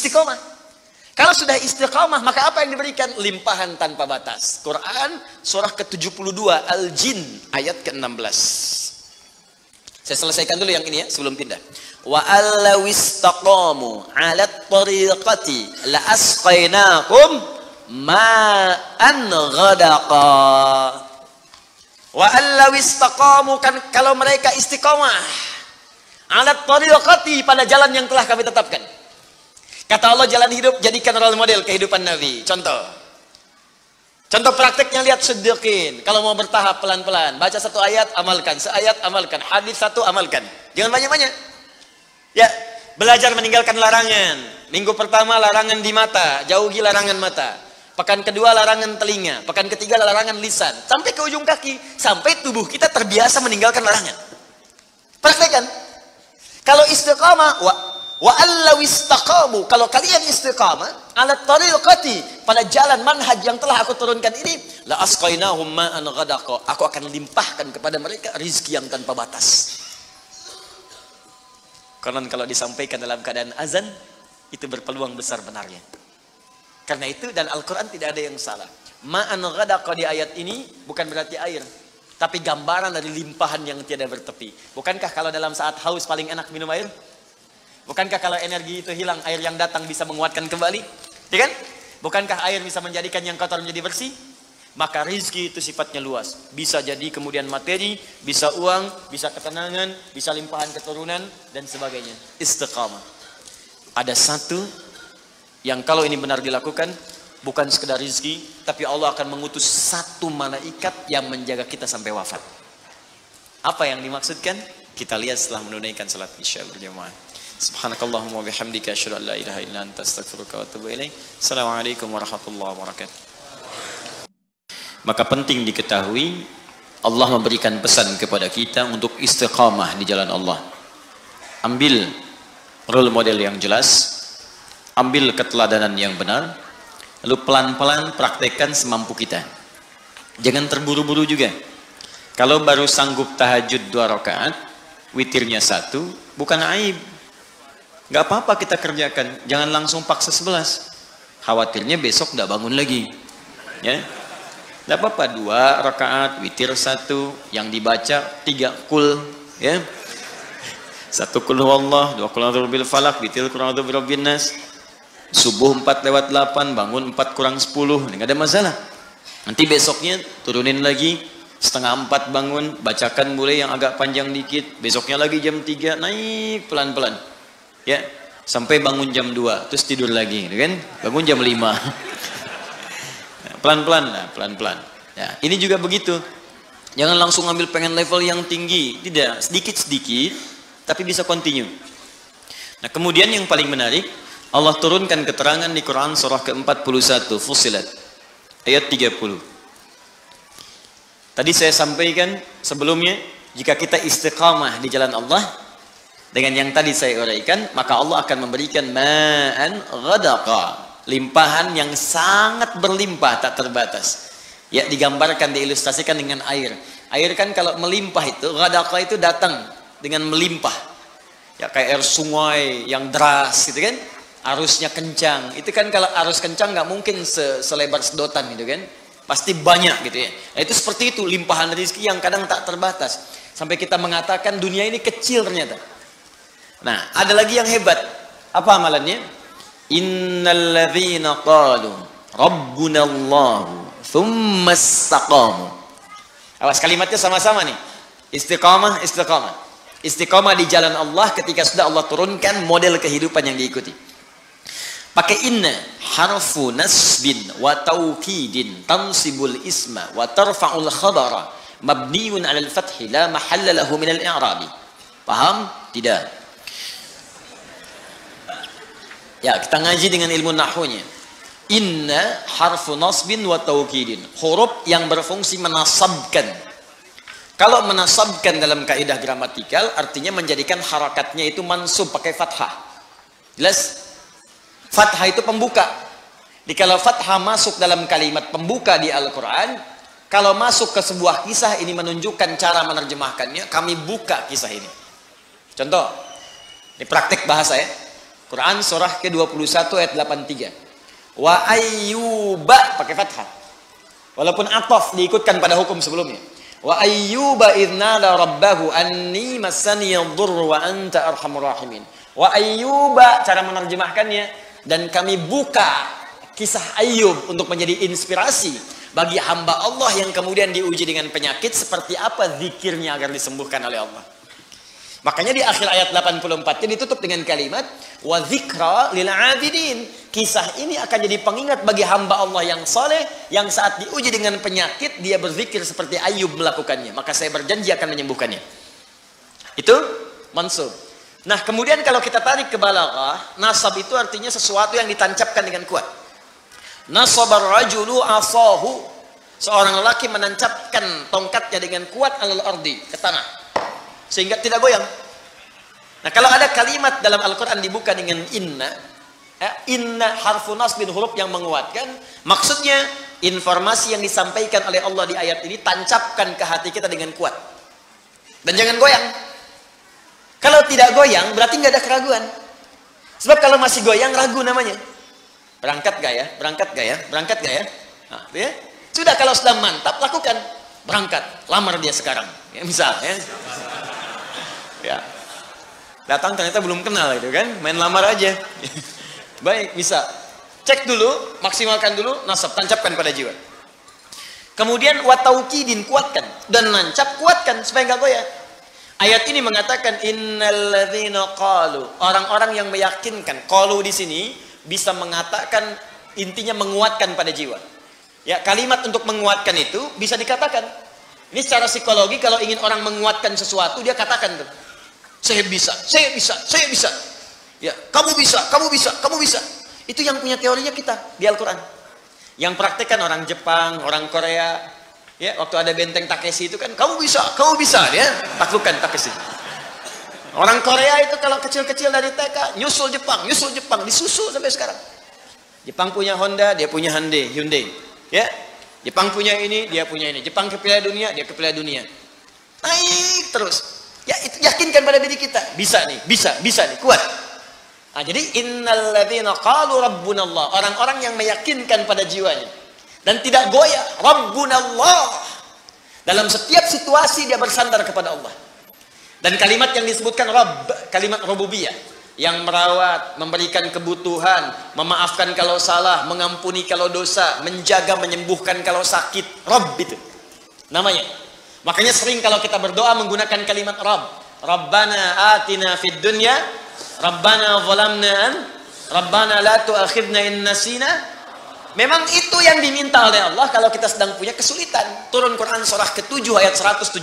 Istiqomah. Kalau sudah istiqomah, maka apa yang diberikan? Limpahan tanpa batas. Quran surah ke-72 Al-Jin ayat ke-16. Saya selesaikan dulu yang ini ya sebelum pindah. Wa allaw istaqamu 'ala at-tariqati la asqainakum ma'an ghadaqa. Wa allaw istaqamu, kan kalau mereka istiqomah 'ala at-tariqati, pada jalan yang telah kami tetapkan. Kata Allah jalan hidup, jadikan role model kehidupan Nabi. Contoh prakteknya, lihat siddiqin. Kalau mau bertahap pelan-pelan, baca satu ayat, amalkan. Seayat, amalkan. Hadis satu, amalkan. Jangan banyak-banyak. Ya, belajar meninggalkan larangan. Minggu pertama larangan di mata, jauhi larangan mata. Pekan kedua larangan telinga. Pekan ketiga larangan lisan. Sampai ke ujung kaki. Sampai tubuh kita terbiasa meninggalkan larangan. Praktekkan. Kalau istiqamah, wa allaw istaqamu, kalau kalian istiqamah 'ala tariqati, pada jalan manhaj yang telah aku turunkan ini, la asqainahum ma'an ghadaqa, aku akan limpahkan kepada mereka rizki yang tanpa batas. Karena kalau disampaikan dalam keadaan azan, itu berpeluang besar benarnya. Karena itu dan Al-Quran tidak ada yang salah. Ma'an ghadaqa di ayat ini bukan berarti air, tapi gambaran dari limpahan yang tiada bertepi. Bukankah kalau dalam saat haus paling enak minum air? Bukankah kalau energi itu hilang, air yang datang bisa menguatkan kembali? Ya kan? Bukankah air bisa menjadikan yang kotor menjadi bersih? Maka rizki itu sifatnya luas. Bisa jadi kemudian materi, bisa uang, bisa ketenangan, bisa limpahan keturunan, dan sebagainya. Istiqamah. Ada satu yang kalau ini benar dilakukan, bukan sekedar rizki, tapi Allah akan mengutus satu malaikat yang menjaga kita sampai wafat. Apa yang dimaksudkan? Kita lihat setelah menunaikan salat isya berjamaah. Subhanakallahumma wa bihamdika asyhadu an la ilaha illa anta astaghfiruka wa atubu ilaik. Assalamualaikum warahmatullahi wabarakatuh. Maka penting diketahui, Allah memberikan pesan kepada kita untuk istiqamah di jalan Allah. Ambil role model yang jelas, ambil keteladanan yang benar, lalu pelan-pelan praktekkan semampu kita. Jangan terburu-buru juga. Kalau baru sanggup tahajud 2 rakaat, witirnya 1, bukan aib. Gak apa-apa kita kerjakan, jangan langsung paksa 11. Khawatirnya besok gak bangun lagi. Ya, gak apa-apa 2 rakaat, witir 1, yang dibaca 3 kul, ya. 1 kul huwallah, 2 kul a'udzu birabbil falaq, witir kul a'udzu birabbin nas. Subuh 4:08, bangun 4:10, gak ada masalah. Nanti besoknya turunin lagi, 3:30 bangun, bacakan mulai yang agak panjang dikit. Besoknya lagi jam 3, naik pelan-pelan. Ya, sampai bangun jam 2, terus tidur lagi, kan? Bangun jam 5. Pelan-pelan lah, pelan-pelan. Ya, ini juga begitu. Jangan langsung ambil pengen level yang tinggi, tidak, sedikit-sedikit, tapi bisa continue. Nah, kemudian yang paling menarik, Allah turunkan keterangan di Quran surah ke-41 Fussilat ayat 30. Tadi saya sampaikan sebelumnya, jika kita istiqamah di jalan Allah dengan yang tadi saya uraikan, maka Allah akan memberikan ma'an ghadaqa, limpahan yang sangat berlimpah tak terbatas. Ya, digambarkan, diilustrasikan dengan air. Air kan kalau melimpah itu, ghadaqa itu datang dengan melimpah. Ya, kayak air sungai yang deras gitu kan, arusnya kencang. Itu kan kalau arus kencang nggak mungkin selebar sedotan gitu kan, pasti banyak gitu ya. Nah, itu seperti itu limpahan rezeki yang kadang tak terbatas. Sampai kita mengatakan dunia ini kecil ternyata. Nah, ada lagi yang hebat. Apa amalannya? Innalladzina qalu rabbunallahu tsumma istaqamu. Awas, kalimatnya sama-sama nih. Istiqamah, istiqamah. Istiqamah di jalan Allah ketika sudah Allah turunkan model kehidupan yang diikuti. Pakai inna, harfu nasbin wa taukidin tansibul isma wa tarfa'ul khabara mabniun 'alal fathi la mahalla lahu minal i'rabi. Paham? Tidak. Ya, kita ngaji dengan ilmu nahwunya. Inna harfu nasbin wa taukidin, huruf yang berfungsi menasabkan. Kalau menasabkan dalam kaidah gramatikal artinya menjadikan harakatnya itu mansub pakai fathah. Jelas? Fathah itu pembuka. Kalau fathah masuk dalam kalimat pembuka di Al-Quran, kalau masuk ke sebuah kisah, ini menunjukkan cara menerjemahkannya. Kami buka kisah ini. Contoh, ini praktek bahasa ya. Quran surah ke-21 ayat 83. Wa ayyuba pakai fathah. Walaupun ataf diikutkan pada hukum sebelumnya. Wa ayyuba idnala rabbahu anni massani yadhurru wa anta arhamur rahimin. Wa ayyuba cara menerjemahkannya, dan kami buka kisah Ayyub untuk menjadi inspirasi bagi hamba Allah yang kemudian diuji dengan penyakit, seperti apa zikirnya agar disembuhkan oleh Allah. Makanya di akhir ayat 84-nya ditutup dengan kalimat wa dzikra lil 'abidin. Kisah ini akan jadi pengingat bagi hamba Allah yang saleh yang saat diuji dengan penyakit dia berzikir seperti Ayyub melakukannya, maka saya berjanji akan menyembuhkannya. Itu mansub. Nah, kemudian kalau kita tarik ke balaghah, nasab itu artinya sesuatu yang ditancapkan dengan kuat. Nasabar rajulu asahu, seorang lelaki menancapkan tongkatnya dengan kuat alal ardi, ke tanah, sehingga tidak goyang. Nah, kalau ada kalimat dalam Al-Quran dibuka dengan inna, inna harfu nasbin, huruf yang menguatkan, maksudnya informasi yang disampaikan oleh Allah di ayat ini tancapkan ke hati kita dengan kuat, dan jangan goyang. Kalau tidak goyang berarti nggak ada keraguan. Sebab kalau masih goyang, ragu namanya. Berangkat gak ya? Berangkat gak ya? Berangkat gak ya? Nah, ya? Sudah, kalau sudah mantap, lakukan. Berangkat, lamar dia sekarang. Ya, misal, ya. Ya. Datang ternyata belum kenal gitu kan, main lamar aja. Baik, bisa. Cek dulu, maksimalkan dulu, nasab, tancapkan pada jiwa. Kemudian wataukidin, kuatkan, dan nancap, kuatkan supaya nggak goyah. Ayat ini mengatakan innalladzina qalu, orang-orang yang meyakinkan. Qalu di sini bisa mengatakan, intinya menguatkan pada jiwa. Ya, kalimat untuk menguatkan itu bisa dikatakan. Ini secara psikologi, kalau ingin orang menguatkan sesuatu, dia katakan tuh, saya bisa, saya bisa, saya bisa. Ya, kamu bisa, kamu bisa, kamu bisa. Itu yang punya teorinya kita di Al-Quran. Yang praktekkan orang Jepang, orang Korea. Ya, waktu ada benteng Takeshi itu kan, kamu bisa, ya, taklukkan Takeshi. Orang Korea itu kalau kecil-kecil dari TK, nyusul Jepang, disusul sampai sekarang. Jepang punya Honda, dia punya Hyundai. Ya, Jepang punya ini, dia punya ini. Jepang ke Piala Dunia, dia ke Piala Dunia. Naik terus. Ya, itu yakinkan pada diri kita, bisa nih, bisa nih, kuat. Nah, jadi innalladzina qalu rabbunallah, orang-orang yang meyakinkan pada jiwanya dan tidak goyah, rabbunallah. Dalam setiap situasi dia bersandar kepada Allah. Dan kalimat yang disebutkan Rabb, kalimat rububiyah, yang merawat, memberikan kebutuhan, memaafkan kalau salah, mengampuni kalau dosa, menjaga, menyembuhkan kalau sakit. Rabb itu namanya. Makanya sering kalau kita berdoa menggunakan kalimat Rabb. Rabbana atina fid dunya, Rabbana zalamna, Rabbana la tu'akhidna in nasina. Memang itu yang diminta oleh Allah kalau kita sedang punya kesulitan. Turun Quran surah ke-7 ayat 172.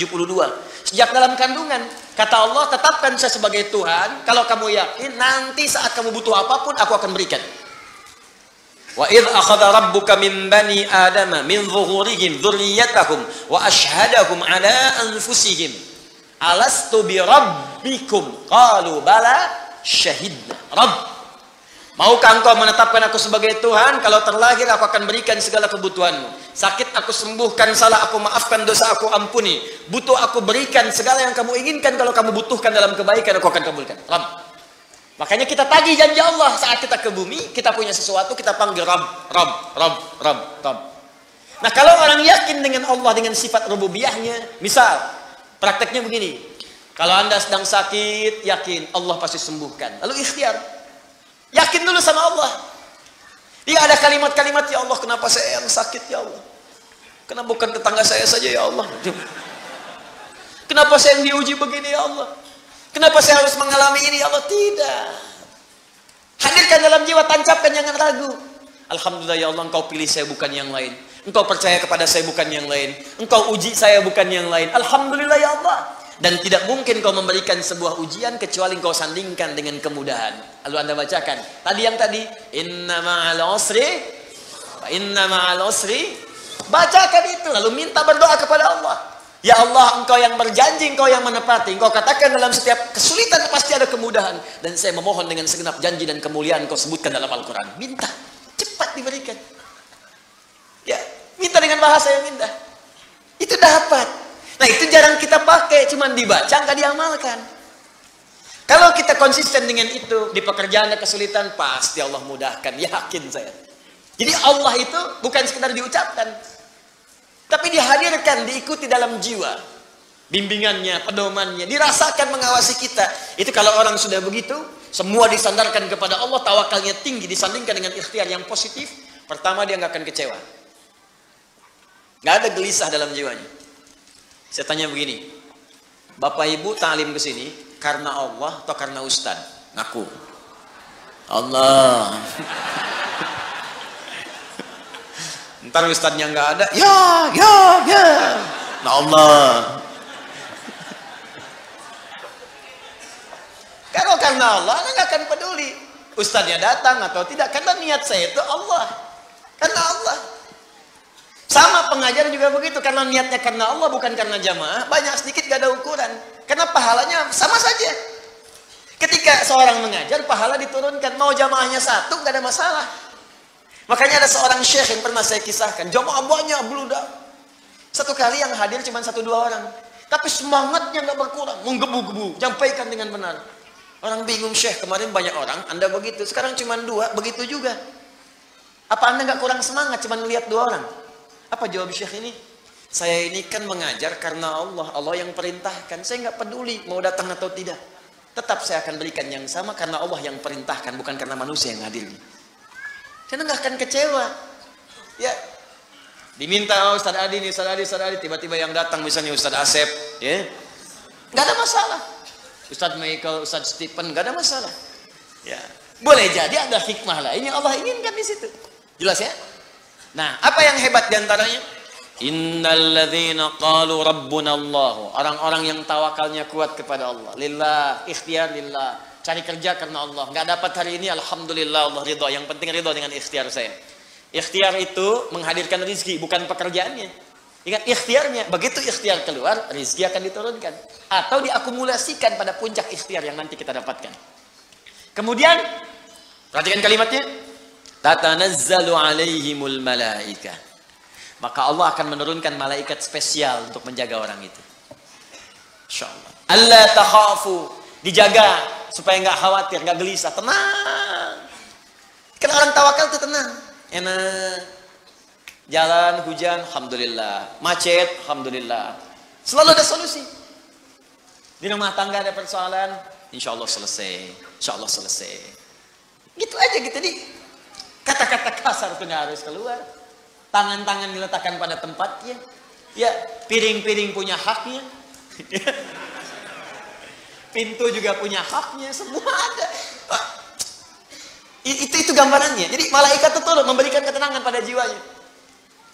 Sejak dalam kandungan, kata Allah, tetapkan saya sebagai Tuhan. Kalau kamu yakin, nanti saat kamu butuh apapun, aku akan berikan. Wa idh akhadha rabbuka min bani adama min zuhurihim dzurriyyatahum wa ashhadahum ala anfusihim alastu bi rabbikum qalu bala syahidna. Rabb, maukah engkau menetapkan aku sebagai Tuhan? Kalau terlahir aku akan berikan segala kebutuhanmu. Sakit aku sembuhkan, salah aku maafkan, dosa aku ampuni. Butuh aku berikan, segala yang kamu inginkan kalau kamu butuhkan dalam kebaikan aku akan kabulkan. Rabb. Makanya kita tagih janji Allah saat kita ke bumi, kita punya sesuatu, kita panggil Rabb, Rabb, Rabb, Rabb, Rabb. Nah, kalau orang yakin dengan Allah, dengan sifat rububiyahnya, misal prakteknya begini. Kalau Anda sedang sakit, yakin Allah pasti sembuhkan. Lalu ikhtiar. Yakin dulu sama Allah. Dia ada kalimat-kalimat, ya Allah, kenapa saya yang sakit ya Allah? Kenapa bukan tetangga saya saja ya Allah? Kenapa saya yang diuji begini ya Allah? Kenapa saya harus mengalami ini ya Allah? Tidak. Hadirkan dalam jiwa, tancapkan, jangan ragu. Alhamdulillah ya Allah, engkau pilih saya bukan yang lain. Engkau percaya kepada saya bukan yang lain. Engkau uji saya bukan yang lain. Alhamdulillah ya Allah. Dan tidak mungkin kau memberikan sebuah ujian kecuali kau sandingkan dengan kemudahan. Lalu Anda bacakan tadi yang tadi, inna ma'al usri, bacakan itu, lalu minta berdoa kepada Allah. Ya Allah, engkau yang berjanji, engkau yang menepati. Engkau katakan dalam setiap kesulitan pasti ada kemudahan. Dan saya memohon dengan segenap janji dan kemuliaan kau sebutkan dalam Al-Quran. Minta, cepat diberikan. Ya, minta dengan bahasa yang indah. Itu dapat. Nah, itu jarang kita pakai, cuman dibaca, nggak diamalkan. Kalau kita konsisten dengan itu, di pekerjaan ada kesulitan, pasti Allah mudahkan, yakin saya. Jadi Allah itu bukan sekedar diucapkan, tapi dihadirkan, diikuti dalam jiwa. Bimbingannya, pedomannya, dirasakan mengawasi kita. Itu kalau orang sudah begitu, semua disandarkan kepada Allah, tawakalnya tinggi, disandingkan dengan ikhtiar yang positif, pertama dia nggak akan kecewa. Nggak ada gelisah dalam jiwanya. Saya tanya begini, Bapak Ibu ta'lim ke sini karena Allah atau karena Ustad? Ngaku. Allah. Ntar Ustadnya nggak ada, ya. Nah Allah. Kalau karena Allah, Anda nggak akan peduli Ustadnya datang atau tidak, karena niat saya itu Allah. Karena Allah. Sama pengajar juga begitu, karena niatnya karena Allah, bukan karena jamaah, banyak sedikit gak ada ukuran. Karena pahalanya sama saja. Ketika seorang mengajar, pahala diturunkan. Mau jamaahnya satu, gak ada masalah. Makanya ada seorang syekh yang pernah saya kisahkan, jamaah banyak beludak. Satu kali yang hadir cuma 1-2 orang. Tapi semangatnya gak berkurang, menggebu-gebu, nyampaikan dengan benar. Orang bingung, Syekh, kemarin banyak orang, Anda begitu, sekarang cuma 2, begitu juga. Apa Anda gak kurang semangat, cuma melihat 2 orang? Apa jawab Syekh ini? Saya ini kan mengajar karena Allah, Allah yang perintahkan. Saya nggak peduli mau datang atau tidak. Tetap saya akan berikan yang sama karena Allah yang perintahkan, bukan karena manusia yang hadir. Saya nggak akan kecewa. Ya, diminta Ustaz Adi nih, Ustaz Adi, tiba-tiba yang datang misalnya Ustaz Asep, ya, nggak ada masalah. Ustaz Michael, Ustaz Stephen, nggak ada masalah. Ya, boleh jadi ada hikmah lain yang Allah inginkan di situ. Jelas ya? Nah, apa yang hebat diantaranya? Innalladzina qalu rabbuna Allah. Orang-orang yang tawakalnya kuat kepada Allah. Lillah, ikhtiar lillah. Cari kerja karena Allah. Nggak dapat hari ini, alhamdulillah Allah ridha. Yang penting ridha dengan ikhtiar saya. Ikhtiar itu menghadirkan rizki, bukan pekerjaannya. Ingat ikhtiarnya. Begitu ikhtiar keluar, rizki akan diturunkan. Atau diakumulasikan pada puncak ikhtiar yang nanti kita dapatkan. Kemudian, perhatikan kalimatnya. Tatanazzalu alaihimul malaika. Maka Allah akan menurunkan malaikat spesial untuk menjaga orang itu. Insyaallah. Alla takhafu, dijaga supaya nggak khawatir, nggak gelisah, tenang. Kan orang tawakal itu tenang, enak. Jalan hujan, alhamdulillah. Macet, alhamdulillah. Selalu ada solusi. Di rumah tangga ada persoalan, insyaallah selesai. Insyaallah selesai. Gitu aja gitu nih. Kata-kata kasar itu nggak harus keluar. Tangan-tangan diletakkan pada tempatnya. Ya, piring-piring punya haknya. Pintu juga punya haknya. Semua ada. Itu gambarannya. Jadi malaikat itu turun memberikan ketenangan pada jiwanya.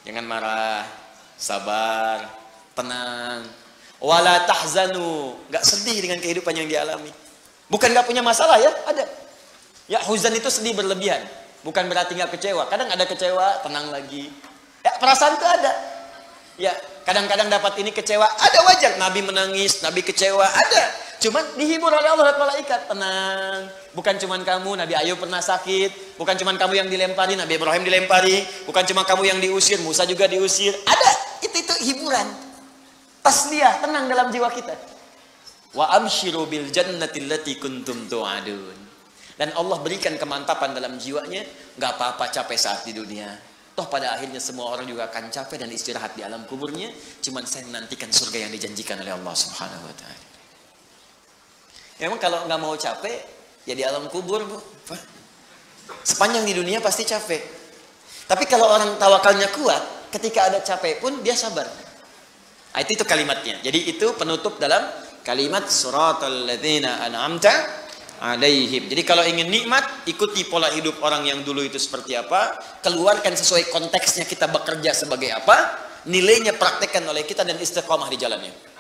Jangan marah, sabar, tenang. Wala tahzanu, nggak sedih dengan kehidupan yang dialami. Bukan nggak punya masalah ya, ada. Ya, huzan itu sedih berlebihan. Bukan berarti nggak kecewa. Kadang ada kecewa, tenang lagi. Ya, perasaan itu ada. Ya, kadang-kadang dapat ini kecewa, ada wajar. Nabi menangis, Nabi kecewa, ada. Cuman dihibur oleh Allah, malaikat, tenang. Bukan cuman kamu, Nabi Ayub pernah sakit. Bukan cuman kamu yang dilempari, Nabi Ibrahim dilempari. Bukan cuma kamu yang diusir, Musa juga diusir. Ada, itu hiburan. Tasliyah, tenang dalam jiwa kita. Wa amsyiru bil jannati allati kuntum tu'adun. Dan Allah berikan kemantapan dalam jiwanya, nggak apa-apa capek saat di dunia. Toh pada akhirnya semua orang juga akan capek dan istirahat di alam kuburnya. Cuman saya menantikan surga yang dijanjikan oleh Allah Subhanahu Wa Taala. Memang kalau nggak mau capek, ya di alam kubur, Bu. Sepanjang di dunia pasti capek. Tapi kalau orang tawakalnya kuat, ketika ada capek pun dia sabar. Nah, itu kalimatnya. Jadi itu penutup dalam kalimat suratal ladzina an'amta alaihim. Jadi kalau ingin nikmat, ikuti pola hidup orang yang dulu itu seperti apa, keluarkan sesuai konteksnya kita bekerja sebagai apa, nilainya praktekkan oleh kita dan istiqamah di jalannya.